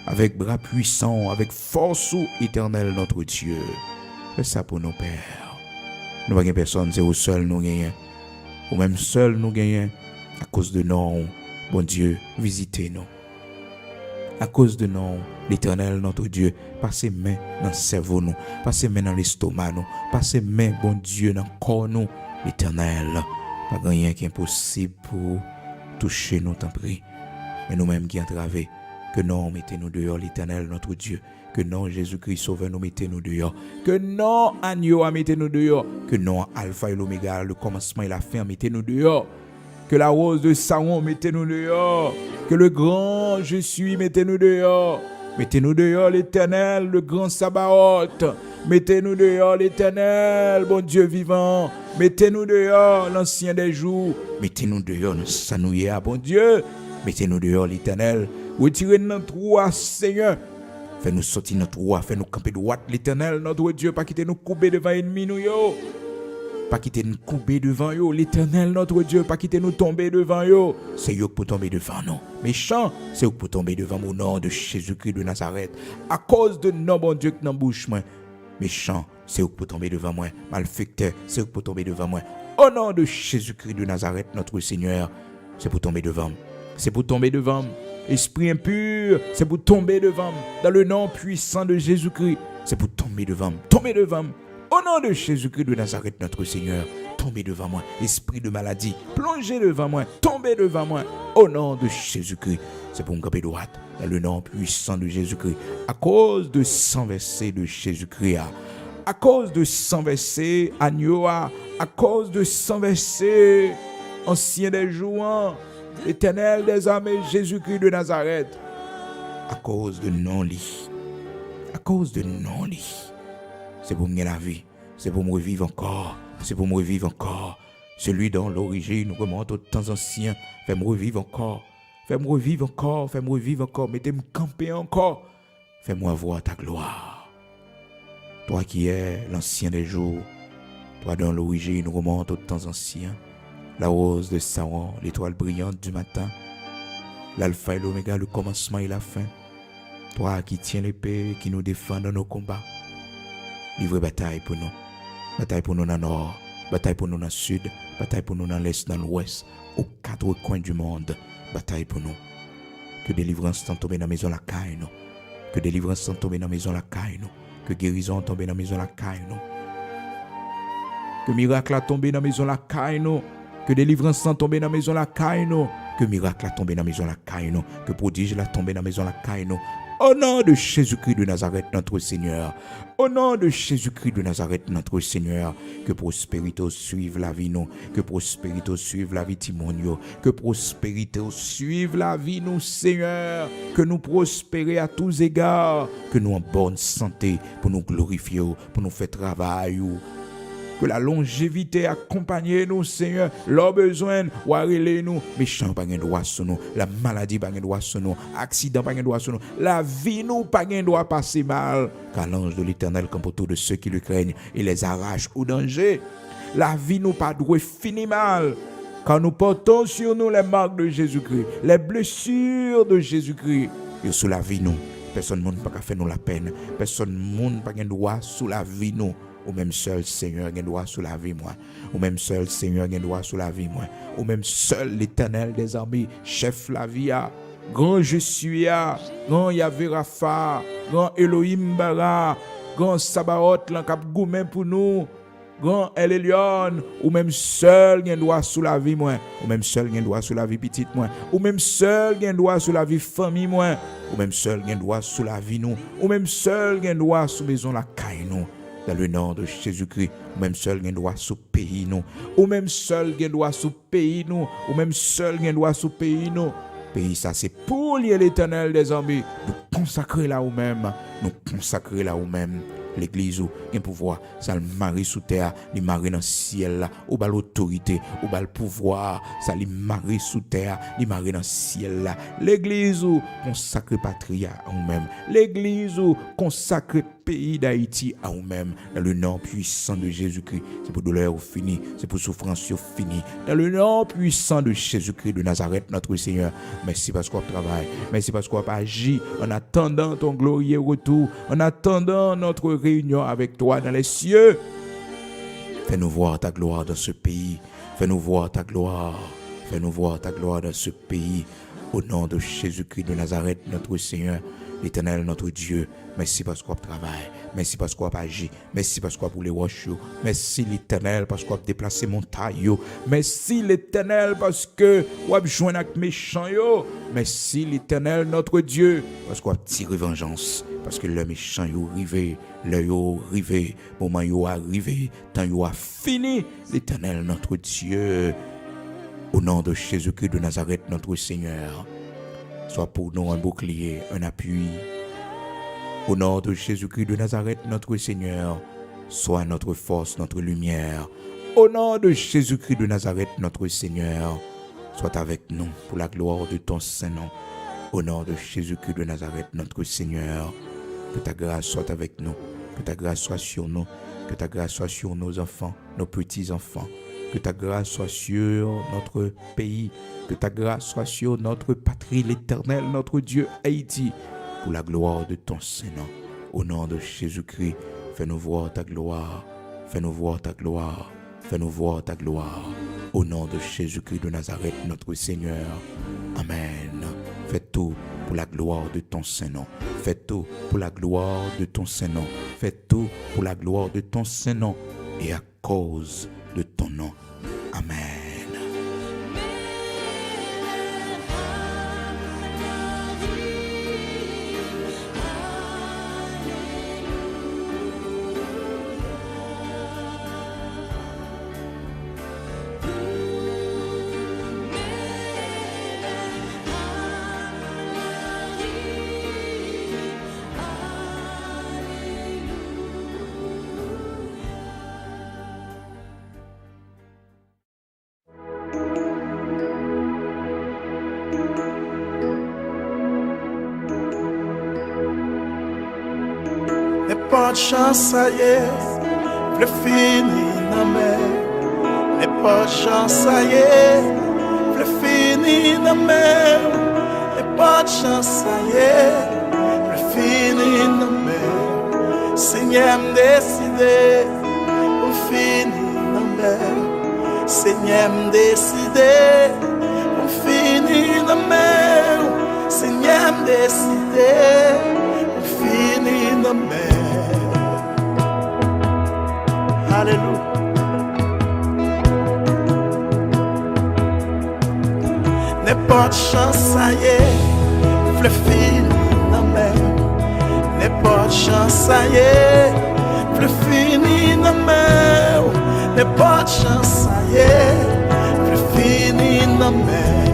avec bras puissants, avec force, Éternel, notre Dieu. Fais ça pour nos pères. Nous n'avons pas personne, c'est au seul nous gagnons. Ou même seul nous gagnons. À cause de nous, bon Dieu, visitez-nous. À cause de nous, l'Éternel, notre Dieu, passez main dans le cerveau, nous, passez main dans l'estomac, nous, passez main, bon Dieu, dans le corps, nous, l'Éternel. Pas rien qui est impossible pour toucher nous, t'en prie. Mais nous-mêmes qui entravés, que non, mettez-nous dehors, l'Éternel, notre Dieu. Que non, Jésus-Christ sauveur, nous mettez-nous dehors. Que non, agneau, mettez-nous dehors. Que non, Alpha et l'Oméga, le commencement et la fin, mettez-nous dehors. Que la rose de Saron, mettez-nous dehors. Que le grand je suis, mettez-nous dehors. Mettez-nous dehors, l'Éternel, le grand Sabaoth. Mettez-nous dehors, l'Éternel, bon Dieu vivant. Mettez-nous dehors, l'ancien des jours. Mettez-nous dehors, nous sanouillons, bon Dieu. Mettez-nous dehors, l'Éternel. Retirez notre roi, Seigneur. Fais-nous sortir notre roi, fais-nous camper droite, l'Éternel, notre Dieu, pas quitter nous couper devant l'ennemi, nous yo. pas quitter nous couper devant yo. L'Éternel, notre Dieu, pas quitter nous tomber devant yo. C'est yo pour tomber devant nous. Méchant, c'est yo pour tomber devant mon nom de Jésus-Christ de Nazareth. À cause de nom, bon Dieu, que dans bouche moi. Méchant, c'est yo pour tomber devant moi. Malfecteur, c'est yo pour tomber devant moi. Au nom de Jésus-Christ de Nazareth, notre Seigneur, c'est pour tomber devant. C'est pour tomber devant. Esprit impur, c'est pour tomber devant. Dans le nom puissant de Jésus-Christ, c'est pour tomber devant. Tomber devant. Au nom de Jésus-Christ de Nazareth, notre Seigneur, tombez devant moi. Esprit de maladie, plongez devant moi. Tombez devant moi. Au nom de Jésus-Christ, c'est pour me camper droite. Dans le nom puissant de Jésus-Christ. À cause de sang versé de Jésus-Christ. À cause de sang versé, agneau. À cause de sang versé, ancien des jours. L'Éternel des armées, Jésus-Christ de Nazareth. À cause de non-lit. À cause de non-lit. C'est pour me gagner la vie. C'est pour me revivre encore. C'est pour me revivre encore. Celui dont l'origine remonte aux temps anciens. Fais-moi revivre encore. Fais-moi revivre encore. Fais-moi revivre encore. Mettez-moi camper encore. Fais-moi voir ta gloire. Toi qui es l'ancien des jours. Toi dont l'origine remonte aux temps anciens. La rose de Saron, l'étoile brillante du matin. L'alpha et l'oméga, le commencement et la fin. Toi qui tiens l'épée, qui nous défend dans nos combats. Livre bataille pour nous. Bataille pour nous dans le nord. Bataille pour nous dans le sud. Bataille pour nous dans l'est, dans l'ouest. Aux quatre coins du monde. Bataille pour nous. Que délivrance t'en tombe dans la maison la caille, nous. Que délivrance t'en tombe dans la maison la caille, nous. Que guérison tombe dans la maison la caille, nous. Que miracle a tombé dans la maison la caille, nous. Que délivrance s'en tombe dans la maison la caille, nous. Que miracle a tombé dans la maison la caille, nous. Que prodige a tombé dans la maison la caille, nous. Au nom de Jésus-Christ de Nazareth, notre Seigneur. Au nom de Jésus-Christ de Nazareth, notre Seigneur. Que prospérité suive la vie, nous. Que prospérité suive la vie, Timonio. Que prospérité suive la vie, nous, Seigneur. Que nous prospérer à tous égards. Que nous en bonne santé pour nous glorifier, pour nous faire travail. Que la longévité accompagne nous, Seigneur. Leurs besoins, ou arrêter nous. Méchant, pas de droit sur nous. La maladie, pas de droit sur nous. Accident, pas de droit sur nous. La vie, nous, pas de droit passer mal. Car l'ange de l'Éternel campe autour de ceux qui le craignent et les arrache au danger. La vie, nous, pas doit finir mal. Car nous portons sur nous les marques de Jésus-Christ. Les blessures de Jésus-Christ. Et sous la vie, nous. Personne ne peut pas faire nous la peine. Personne ne peut pas droit sous la vie, nous. Ou même seul Seigneur qui doit sous la vie moi. Ou même seul Seigneur qui doit sous la vie moi. Ou même seul l'Éternel des armées, chef la vie a. Grand je suis a. Grand Yahvé Rapha. Grand Elohim Bara. Grand Sabaoth l'encap goumen pour nous. Grand El Elyon. Ou même seul qui doit sous la vie moi. Ou même seul qui doit sous la vie petite moi. Ou même seul qui doit sous la vie famille moi. Ou même seul qui doit sous la vie nous. Ou même seul qui doit sous maison la caille nous. Dans le nom de Jésus-Christ, ou même seul qui doit sous pays nous, ou même seul qui doit sous pays nous, ou même seul qui doit sous pays nous. Pays ça c'est pour l'Éternel des armées, nous consacrer là ou même, nous consacrer là ou même. L'église ou un pouvoir, ça le marie sous terre, il marie dans le ciel là, ou bal l'autorité, ou bal pouvoir, ça le marie sous terre, il marie dans le ciel là. L'église ou consacre patrie à vous-même. L'église ou consacre pays d'Haïti à vous-même. Dans le nom puissant de Jésus-Christ, c'est pour douleur fini, c'est pour souffrance fini. Dans le nom puissant de Jésus-Christ de Nazareth, notre Seigneur, merci parce qu'on travaille, merci parce qu'on agit en attendant ton glorieux retour, en attendant notre réunion avec toi dans les cieux. Fais-nous voir ta gloire dans ce pays. Fais-nous voir ta gloire. Fais-nous voir ta gloire dans ce pays. Au nom de Jésus-Christ de Nazareth, notre Seigneur, l'Éternel, notre Dieu. Merci parce qu'on travaille. Merci parce qu'on agit. Merci parce qu'on pour les roches. Merci l'Éternel parce qu'on a déplacé montagne. Merci l'Éternel parce que on a joint avec méchant. Merci l'Éternel, notre Dieu, parce qu'on a tiré vengeance. Parce que le méchant est arrivé, le arrivé, moment est arrivé, temps est fini. L'Éternel, notre Dieu, au nom de Jésus-Christ de Nazareth, notre Seigneur, soit pour nous un bouclier, un appui. Au nom de Jésus-Christ de Nazareth, notre Seigneur, sois notre force, notre lumière. Au nom de Jésus-Christ de Nazareth, notre Seigneur, sois avec nous pour la gloire de ton Saint-Nom. Au nom de Jésus-Christ de Nazareth, notre Seigneur, que ta grâce soit avec nous, que ta grâce soit sur nous, Que ta grâce soit sur nos enfants, nos petits-enfants. Que ta grâce soit sur notre pays. Que ta grâce soit sur notre patrie, l'Éternel, notre Dieu, Haïti. Pour la gloire de ton Saint-Nom. Au nom de Jésus-Christ, fais-nous voir ta gloire. Fais-nous voir ta gloire. Fais-nous voir ta gloire. Au nom de Jésus-Christ de Nazareth, notre Seigneur. Amen. Fais tout pour la gloire de ton Saint-Nom. Fais tout pour la gloire de ton Saint-Nom. Fais tout pour la gloire de ton Saint-Nom. Et à cause de ton nom. Amen. Pas de chance, ça y est, le fini dans mer. Les pas de chance, ça y est, le fini dans mer. Les pas de chance, ça y est, le fini dans mer. Seigneur me décidé, on finit dans mer. Seigneur me décidé, on finit dans mer. Seigneur me décidé, on finit dans mer. Alléluia. N'est pas de chance, ça y est, le fini dans mer. N'est pas de chance, ça y est, le fini dans mer. N'est pas de chance, ça y est, le fini dans mer.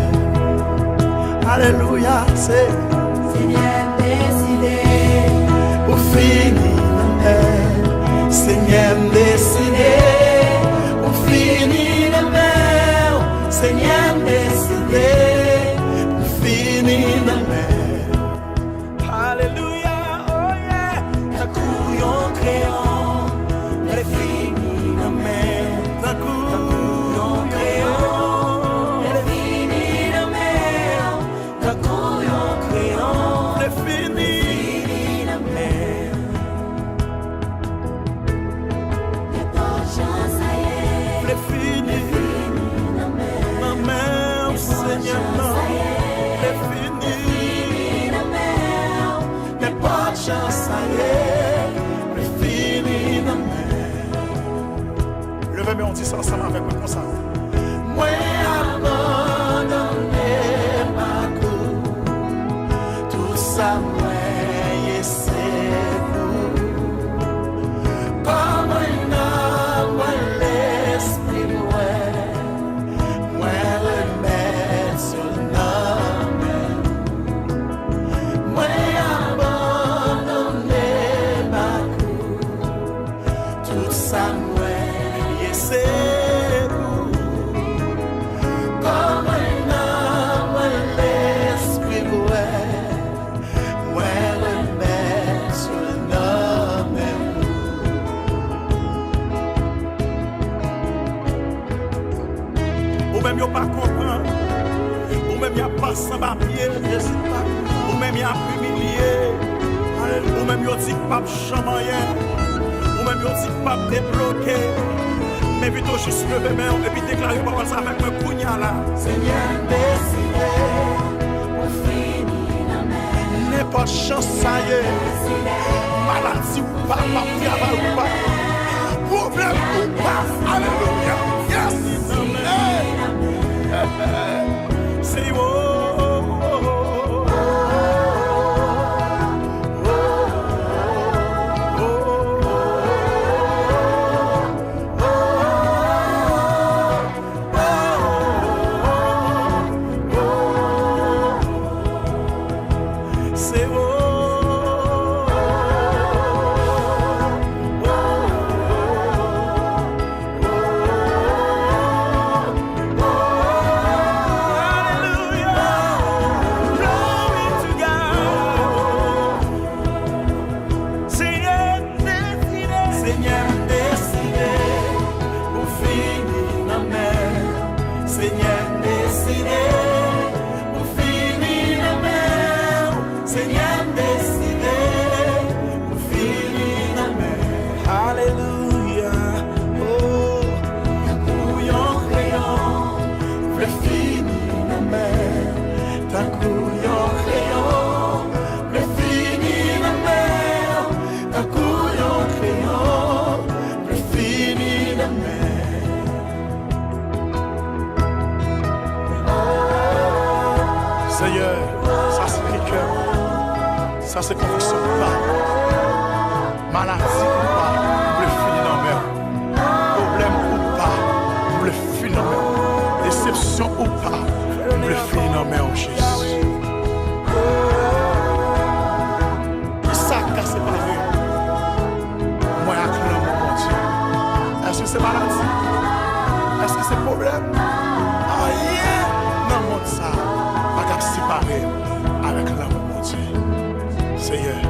Alléluia, c'est Seigneur décidé, au fini dans mer. Seigneur décidé, on finit la mer. Seigneur décidé, on finit la mer. Alléluia, oh yeah. D'un coup yon crayon, le fini la mer. D'un coup yon crayon, le fini la mer. D'un coup yon crayon, le fini la mer. Le fini, ma mère, Seigneur, le fini, mais pas de chance, ça y est, le fini, ma mère. Levez-moi, on dit ça ensemble avec moi comme ça. Moi, abandonné ma cour, tout ça, moi, c'est pour. Comme un homme, l'esprit, moi, remettre sur le nom. Moi, abandonné ma cour, tout ça, moi, c'est pour. Comme un homme, l'esprit, moi, remettre sur le nom. Ou même y'a pas comprendre, ou même y'a pas sans papier, ou même y'a humilié, ou même y'a dit pas chamayen, ou même y'a dit pas débloqué, mais plutôt juste lever main et puis déclarer parole ça avec un pugnal là. Seigneur décidé, on finit la mer. N'est pas chance ça y est, maladie ou pas, travail ou pas, problème ou pas, alléluia, yes. Say Seigneur, ça c'est cœur, ça c'est conviction ou pas. Maladie ou pas, vous le finir dans même. Problème ou pas, vous le finir dans même. Déception ou pas, vous le finir dans même, Jésus. Ça casse pas vrai. Moi, acclame mon Dieu. Est-ce que c'est maladie? Est-ce que c'est problème? Rien dans le monde ça, pas qu'à séparer avec l'amour mon Dieu. Seigneur.